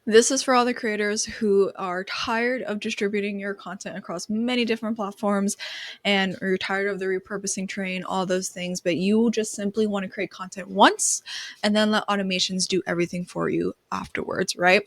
This is for all the creators who are tired of distributing your content across many different platforms and you're tired of the repurposing train, all those things, but you just simply want to create content once and then let automations do everything for you afterwards, right?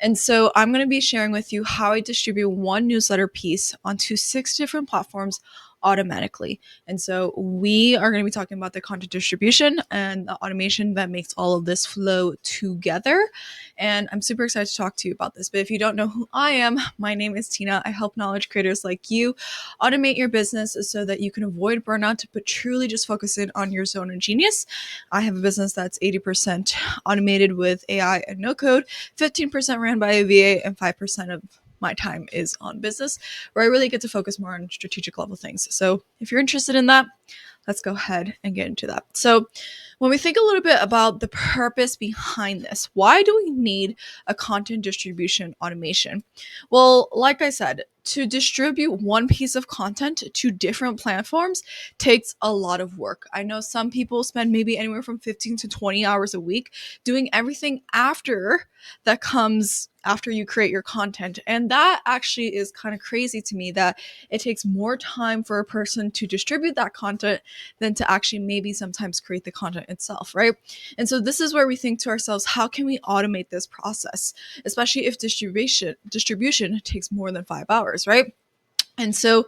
And so I'm going to be sharing with you how I distribute one newsletter piece onto 6 different platforms automatically. And so we are going to be talking about the content distribution and the automation that makes all of this flow together. And I'm super excited to talk to you about this. But if you don't know who I am, my name is Tina. I help knowledge creators like you automate your business so that you can avoid burnout, but truly just focus in on your zone of genius. I have a business that's 80% automated with AI and no code, 15% ran by a VA, and 5% of my time is on business, where I really get to focus more on strategic level things. So if you're interested in that, let's go ahead and get into that. So when we think a little bit about the purpose behind this, why do we need a content distribution automation? Well, like I said, to distribute one piece of content to different platforms takes a lot of work. I know some people spend maybe anywhere from 15 to 20 hours a week doing everything that comes after you create your content. And that actually is kind of crazy to me that it takes more time for a person to distribute that content than to actually maybe sometimes create the content itself, right? And so this is where we think to ourselves, how can we automate this process, especially if distribution takes more than 5 hours, right? And so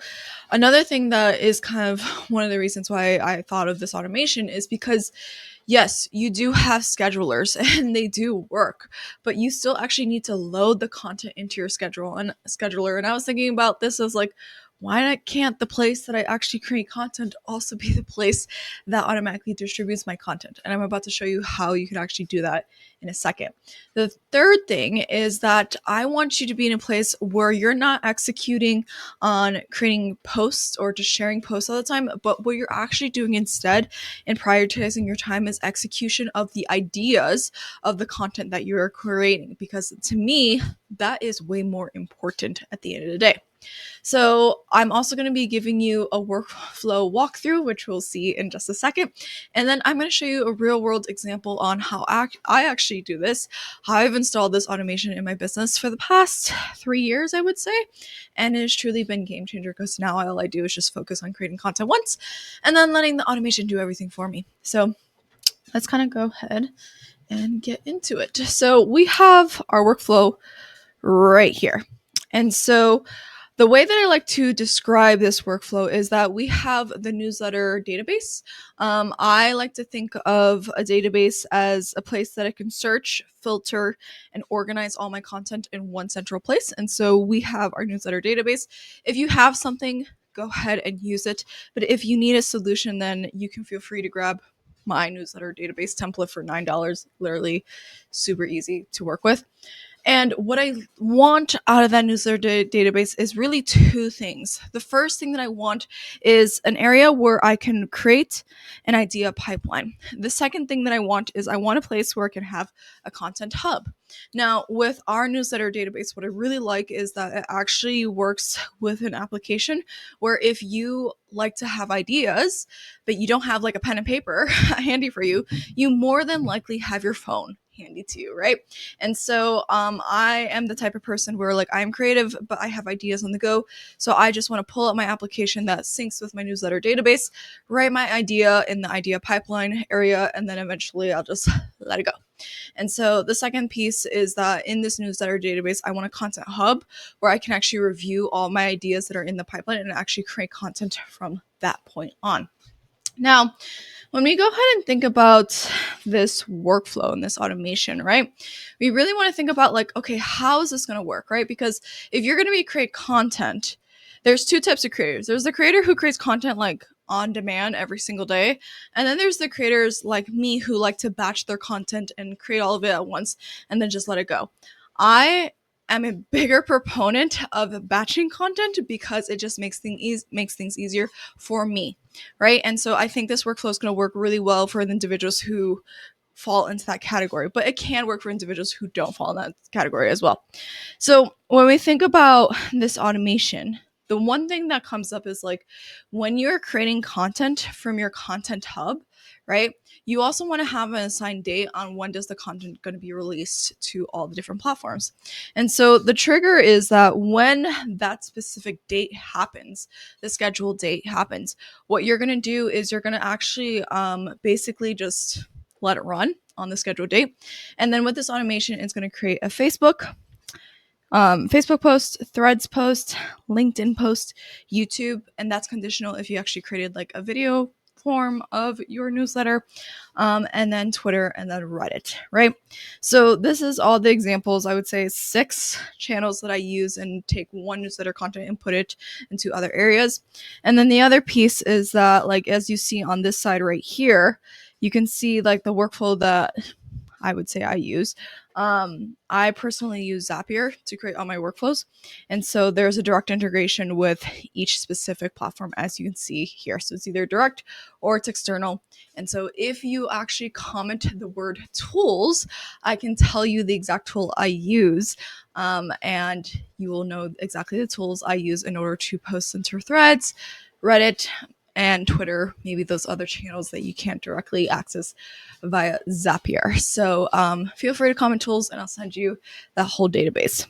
another thing that is kind of one of the reasons why I thought of this automation is because yes, you do have schedulers and they do work, but you still actually need to load the content into your scheduler. And I was thinking about this as like, why can't the place that I actually create content also be the place that automatically distributes my content? And I'm about to show you how you can actually do that in a second. The third thing is that I want you to be in a place where you're not executing on creating posts or just sharing posts all the time, but what you're actually doing instead and prioritizing your time is execution of the ideas of the content that you're creating, because to me, that is way more important at the end of the day. So I'm also going to be giving you a workflow walkthrough, which we'll see in just a second. And then I'm going to show you a real world example on how I actually do this, how I've installed this automation in my business for the past 3 years, I would say. And it has truly been game changer because now all I do is just focus on creating content once and then letting the automation do everything for me. So let's kind of go ahead and get into it. So we have our workflow right here. And so the way that I like to describe this workflow is that we have the newsletter database. I like to think of a database as a place that I can search, filter, and organize all my content in one central place. And so we have our newsletter database. If you have something, go ahead and use it. But if you need a solution, then you can feel free to grab my newsletter database template for $9. Literally super easy to work with. And what I want out of that newsletter database is really 2 things. The first thing that I want is an area where I can create an idea pipeline. The second thing that I want is I want a place where I can have a content hub. Now, with our newsletter database, what I really like is that it actually works with an application where if you like to have ideas, but you don't have like a pen and paper handy for you, you more than likely have your phone handy to you, right? And so I am the type of person where like I'm creative, but I have ideas on the go. So I just want to pull up my application that syncs with my newsletter database, write my idea in the idea pipeline area, and then eventually I'll just let it go. And so the second piece is that in this newsletter database, I want a content hub where I can actually review all my ideas that are in the pipeline and actually create content from that point on. Now, when we go ahead and think about this workflow and this automation, right, we really want to think about like, okay, how is this going to work, right? Because if you're going to create content, there's 2 types of creators. There's the creator who creates content like on demand every single day. And then there's the creators like me who like to batch their content and create all of it at once and then just let it go. I am a bigger proponent of batching content because it just makes things easier for me, right? And so I think this workflow is going to work really well for the individuals who fall into that category, but it can work for individuals who don't fall in that category as well. So when we think about this automation, the one thing that comes up is like when you're creating content from your content hub, right? You also want to have an assigned date on when does the content going to be released to all the different platforms. And so the trigger is that when that specific date happens, the scheduled date happens, what you're going to do is you're going to actually basically just let it run on the scheduled date. And then with this automation, it's going to create a Facebook post, Threads post, LinkedIn post, YouTube, and that's conditional if you actually created like a video form of your newsletter, and then Twitter, and then Reddit, right? So this is all the examples. I would say 6 channels that I use and take one newsletter content and put it into other areas. And then the other piece is that, like, as you see on this side right here, you can see like the workflow that I would say I use. I personally use Zapier to create all my workflows. And so there's a direct integration with each specific platform, as you can see here. So it's either direct or it's external. And so if you actually comment the word tools, I can tell you the exact tool I use. And you will know exactly the tools I use in order to post into Threads, Reddit, and Twitter, maybe those other channels that you can't directly access via Zapier. So feel free to comment tools and I'll send you that whole database.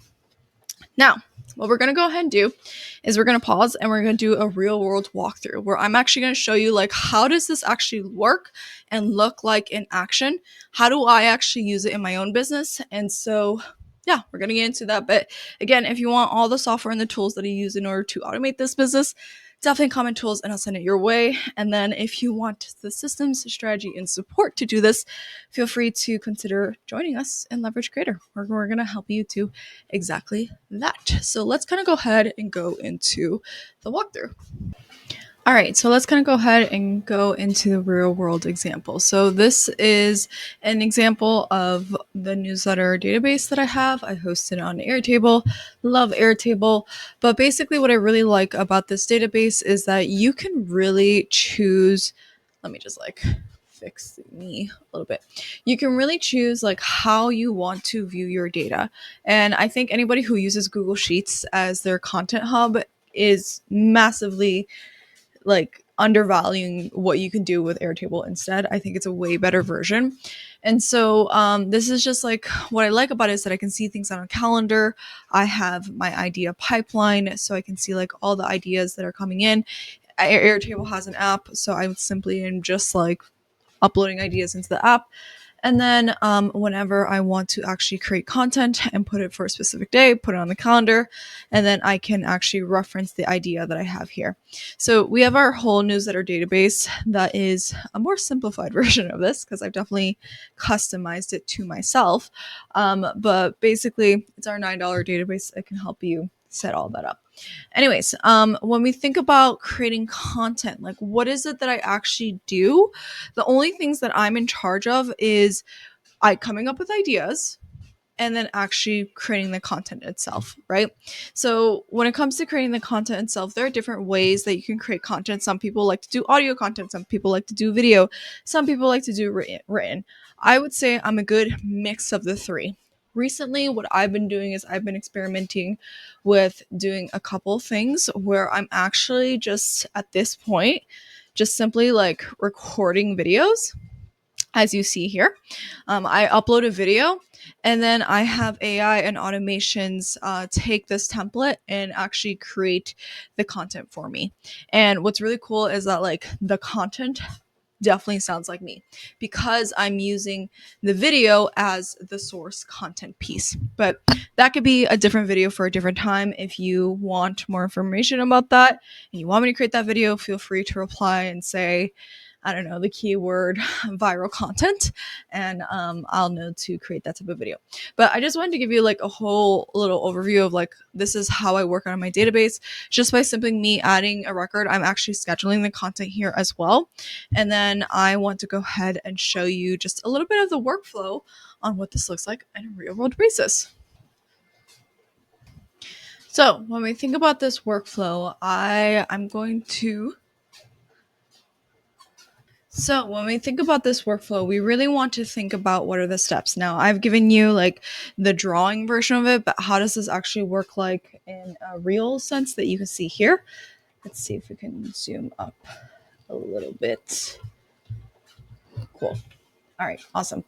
Now, what we're going to go ahead and do is we're going to pause and we're going to do a real world walkthrough where I'm actually going to show you like how does this actually work and look like in action? How do I actually use it in my own business? And so yeah, we're going to get into that. But again, if you want all the software and the tools that I use in order to automate this business, definitely comment tools and I'll send it your way. And then if you want the systems, strategy, and support to do this, feel free to consider joining us in Leverage Creator, where we're going to help you do exactly that. So let's kind of go ahead and go into the walkthrough. All right, so let's kind of go ahead and go into the real world example. So this is an example of the newsletter database that I have. I host it on Airtable, love Airtable. But basically what I really like about this database is that you can really choose, let me just like fix me a little bit. You can really choose like how you want to view your data. And I think anybody who uses Google Sheets as their content hub is massively like undervaluing what you can do with Airtable instead. I think it's a way better version. And so this is just like what I like about it is that I can see things on a calendar. I have my idea pipeline, so I can see like all the ideas that are coming in. Airtable has an app, so I simply am just like uploading ideas into the app. And then whenever I want to actually create content and put it for a specific day, put it on the calendar, and then I can actually reference the idea that I have here. So we have our whole newsletter database that is a more simplified version of this because I've definitely customized it to myself. But basically, it's our $9 database that can help you set all that up. Anyways, when we think about creating content, like what is it that I actually do? The only things that I'm in charge of is coming up with ideas and then actually creating the content itself, right? So when it comes to creating the content itself, there are different ways that you can create content. Some people like to do audio content, some people like to do video, some people like to do written. I would say I'm a good mix of the three. Recently, what I've been doing is I've been experimenting with doing a couple things where I'm actually just at this point, just simply like recording videos, as you see here. I upload a video and then I have AI and automations take this template and actually create the content for me. And what's really cool is that like the content definitely sounds like me because I'm using the video as the source content piece. But that could be a different video for a different time. If you want more information about that and you want me to create that video, feel free to reply and say, I don't know, the keyword viral content, and I'll know to create that type of video. But I just wanted to give you like a whole little overview of like, this is how I work on my database. Just by simply me adding a record, I'm actually scheduling the content here as well. And then I want to go ahead and show you just a little bit of the workflow on what this looks like on a real world basis. So when we think about this workflow, I'm going to So when we think about this workflow, we really want to think about what are the steps. Now, I've given you like the drawing version of it, but how does this actually work like in a real sense that you can see here? Let's see if we can zoom up a little bit. Cool. All right, awesome.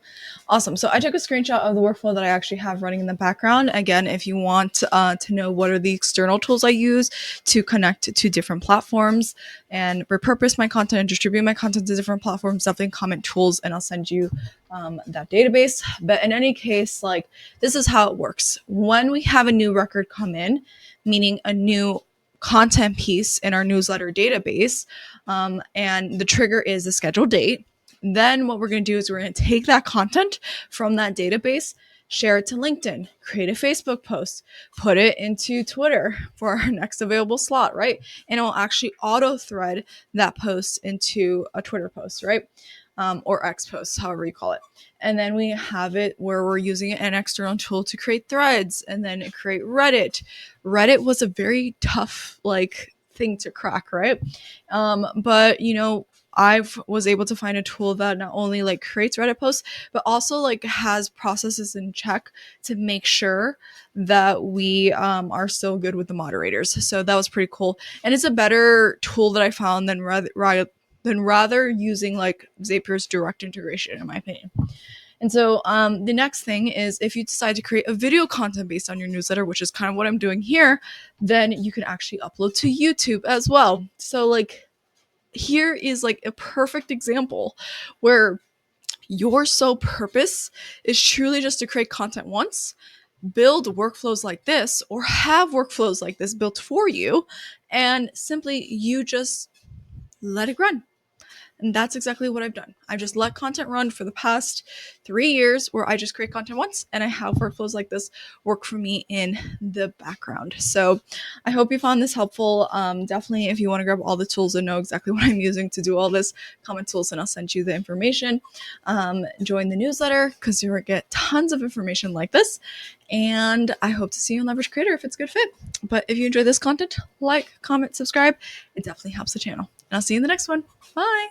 Awesome. So I took a screenshot of the workflow that I actually have running in the background. Again, if you want to know what are the external tools I use to connect to different platforms and repurpose my content and distribute my content to different platforms, definitely comment tools and I'll send you that database. But in any case, like this is how it works. When we have a new record come in, meaning a new content piece in our newsletter database, and the trigger is the scheduled date, then what we're going to do is we're going to take that content from that database, share it to LinkedIn, create a Facebook post, put it into Twitter for our next available slot, right? And it will actually auto thread that post into a Twitter post, right? Or X post, however you call it. And then we have it where we're using an external tool to create threads and then create Reddit. Reddit was a very tough thing to crack, right? But I was able to find a tool that not only creates Reddit posts, but also has processes in check to make sure that we are still good with the moderators. So that was pretty cool. And it's a better tool that I found than rather using Zapier's direct integration, in my opinion. And so the next thing is if you decide to create a video content based on your newsletter, which is kind of what I'm doing here, then you can actually upload to YouTube as well. So here is a perfect example where your sole purpose is truly just to create content once, build workflows like this, or have workflows like this built for you, and simply you just let it run. And that's exactly what I've done. I just let content run for the past 3 years where I just create content once and I have workflows like this work for me in the background. So I hope you found this helpful. Definitely, if you want to grab all the tools and know exactly what I'm using to do all this, comment tools and I'll send you the information. Join the newsletter because you'll get tons of information like this. And I hope to see you on Leverage Creator if it's a good fit. But if you enjoy this content, comment, subscribe. It definitely helps the channel. And I'll see you in the next one. Bye.